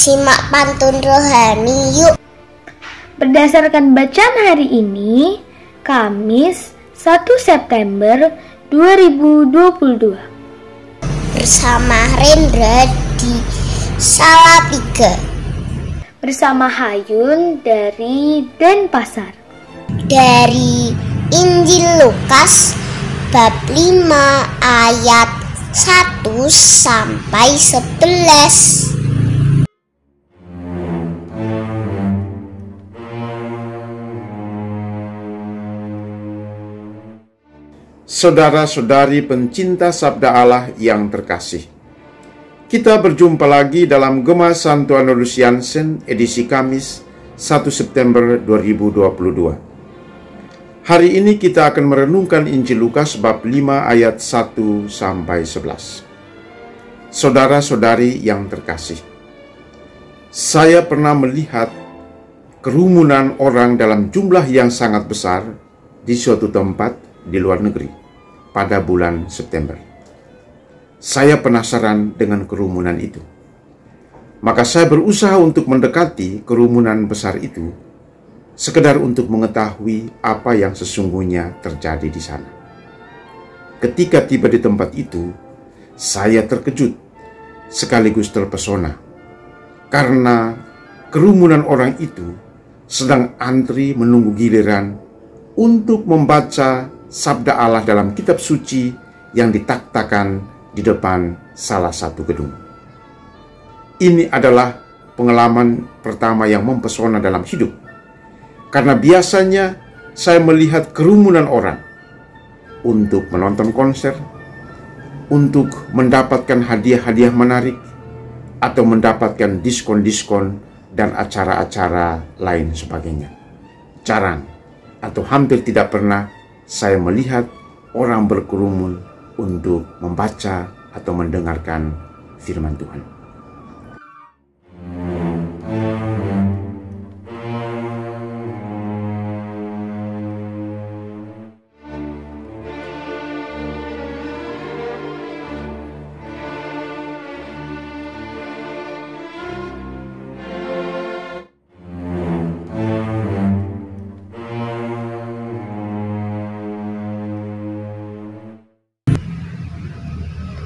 simak pantun rohani yuk. Berdasarkan bacaan hari ini, Kamis 1 September 2022. Bersama Rendra di Salatiga. Bersama Hayun dari Denpasar. Dari Injil Lukas bab 5 ayat 1 sampai 11. Saudara-saudari pencinta Sabda Allah yang terkasih, kita berjumpa lagi dalam Gema Santo Anodus Jansen edisi Kamis 1 September 2022. Hari ini kita akan merenungkan Injil Lukas bab 5 ayat 1 sampai 11. Saudara-saudari yang terkasih, saya pernah melihat kerumunan orang dalam jumlah yang sangat besar di suatu tempat di luar negeri pada bulan September. Saya penasaran dengan kerumunan itu. Maka saya berusaha untuk mendekati kerumunan besar itu, sekedar untuk mengetahui apa yang sesungguhnya terjadi di sana. Ketika tiba di tempat itu, saya terkejut sekaligus terpesona, karena kerumunan orang itu sedang antri menunggu giliran untuk membaca Sabda Allah dalam kitab suci yang ditaktakan di depan salah satu gedung. Ini adalah pengalaman pertama yang mempesona dalam hidup, karena biasanya saya melihat kerumunan orang untuk menonton konser, untuk mendapatkan hadiah-hadiah menarik, atau mendapatkan diskon-diskon dan acara-acara lain sebagainya. Jarang atau hampir tidak pernah saya melihat orang berkerumun untuk membaca atau mendengarkan firman Tuhan.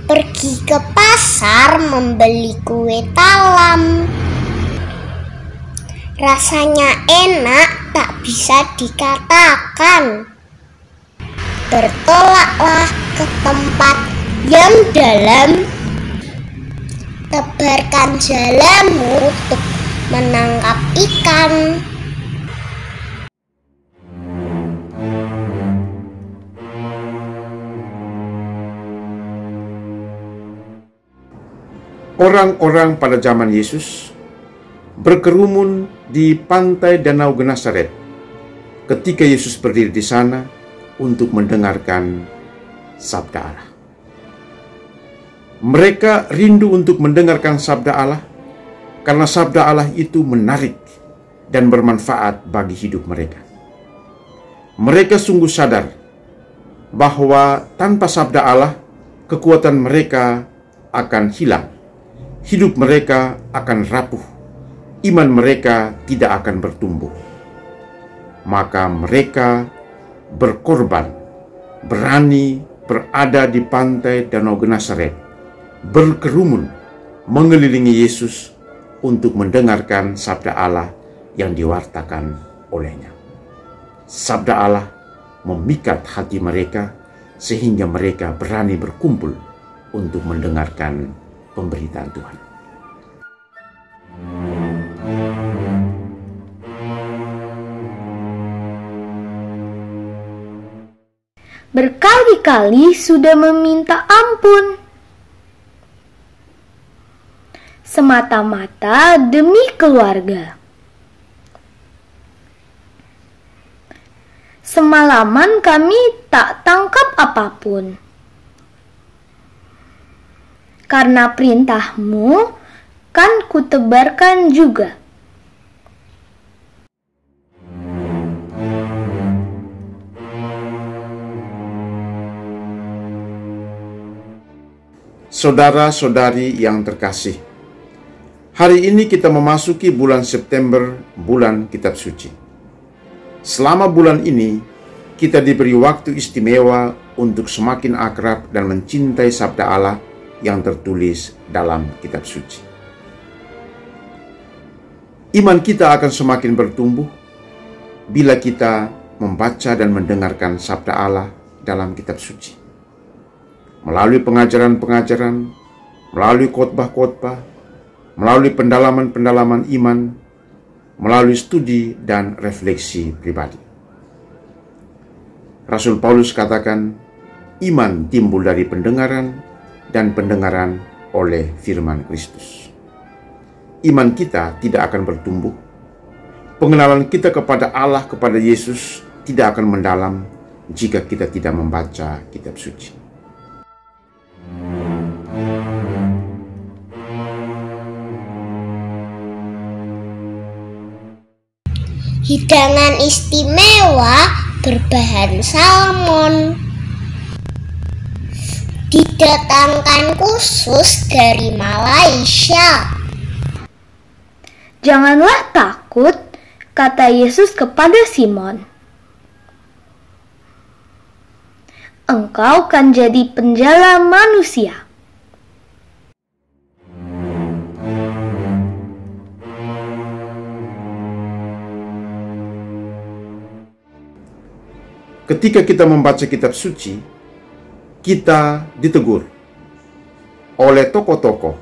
Pergi ke pasar membeli kue talam. Rasanya enak tak bisa dikatakan. Bertolaklah ke tempat yang dalam. Tebarkan jalamu untuk menangkap ikan. Orang-orang pada zaman Yesus berkerumun di pantai Danau Genesaret ketika Yesus berdiri di sana untuk mendengarkan Sabda Allah. Mereka rindu untuk mendengarkan Sabda Allah karena Sabda Allah itu menarik dan bermanfaat bagi hidup mereka. Mereka sungguh sadar bahwa tanpa Sabda Allah, kekuatan mereka akan hilang. Hidup mereka akan rapuh, iman mereka tidak akan bertumbuh. Maka mereka berkorban, berani berada di pantai Danau Genesaret, berkerumun mengelilingi Yesus untuk mendengarkan Sabda Allah yang diwartakan olehnya. Sabda Allah memikat hati mereka sehingga mereka berani berkumpul untuk mendengarkan pemberitaan Tuhan. Berkali-kali sudah meminta ampun, semata-mata demi keluarga. Semalaman kami tak tangkap apapun. Karena perintahmu kan kutebarkan juga. Saudara-saudari yang terkasih, Hari ini kita memasuki bulan September, bulan Kitab Suci. Selama bulan ini, kita diberi waktu istimewa untuk semakin akrab dan mencintai sabda Allah yang tertulis dalam Kitab Suci. Iman kita akan semakin bertumbuh bila kita membaca dan mendengarkan sabda Allah dalam Kitab Suci. Melalui pengajaran-pengajaran, melalui khotbah-khotbah, melalui pendalaman-pendalaman iman, melalui studi dan refleksi pribadi. Rasul Paulus katakan, iman timbul dari pendengaran dan pendengaran oleh firman Kristus. Iman kita tidak akan bertumbuh. Pengenalan kita kepada Allah, kepada Yesus tidak akan mendalam jika kita tidak membaca Kitab Suci. Hidangan istimewa berbahan salmon didatangkan khusus dari Malaysia. Janganlah takut, kata Yesus kepada Simon. Engkau kan jadi penjala manusia. Ketika kita membaca Kitab Suci, kita ditegur oleh tokoh-tokoh,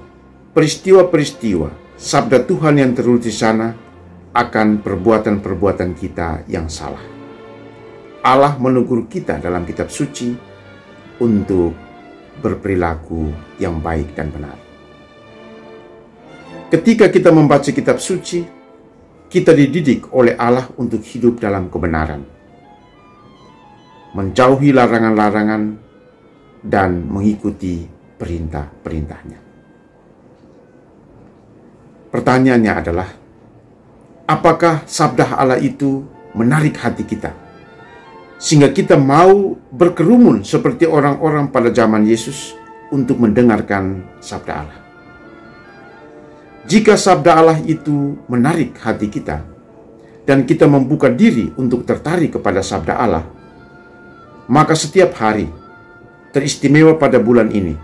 peristiwa-peristiwa, sabda Tuhan yang tertulis di sana akan perbuatan-perbuatan kita yang salah. Allah menegur kita dalam Kitab Suci untuk berperilaku yang baik dan benar. Ketika kita membaca Kitab Suci, kita dididik oleh Allah untuk hidup dalam kebenaran, menjauhi larangan-larangan, dan mengikuti perintah-perintahnya. Pertanyaannya adalah, apakah sabda Allah itu menarik hati kita, sehingga kita mau berkerumun seperti orang-orang pada zaman Yesus untuk mendengarkan sabda Allah? Jika sabda Allah itu menarik hati kita, dan kita membuka diri untuk tertarik kepada sabda Allah, maka setiap hari, teristimewa pada bulan ini,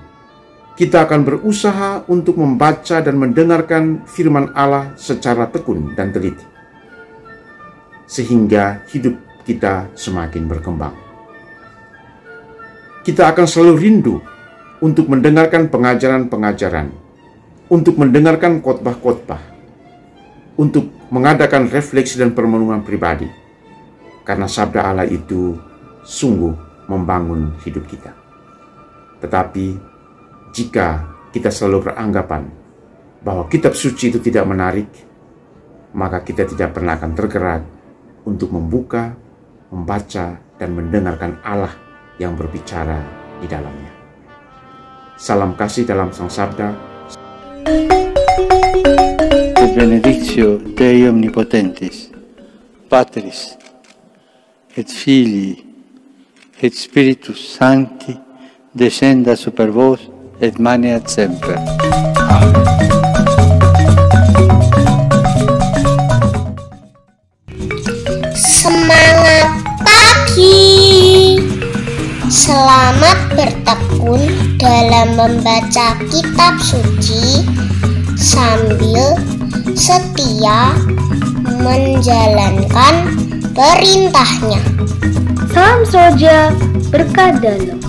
kita akan berusaha untuk membaca dan mendengarkan firman Allah secara tekun dan teliti, sehingga hidup kita semakin berkembang. Kita akan selalu rindu untuk mendengarkan pengajaran-pengajaran, untuk mendengarkan khotbah-khotbah, untuk mengadakan refleksi dan perenungan pribadi, karena sabda Allah itu sungguh membangun hidup kita. Tetapi jika kita selalu beranggapan bahwa Kitab Suci itu tidak menarik, maka kita tidak pernah akan tergerak untuk membuka, membaca, dan mendengarkan Allah yang berbicara di dalamnya. Salam kasih dalam Sang Sabda. Et benedictio Dei Omnipotentis, Patris, et Filii, et Spiritus Sancti, descenda super vos, et maneat semper. Amen. Semangat pagi! Selamat bertekun dalam membaca Kitab Suci sambil setia menjalankan perintahnya. Salam Soja, berkah dalam.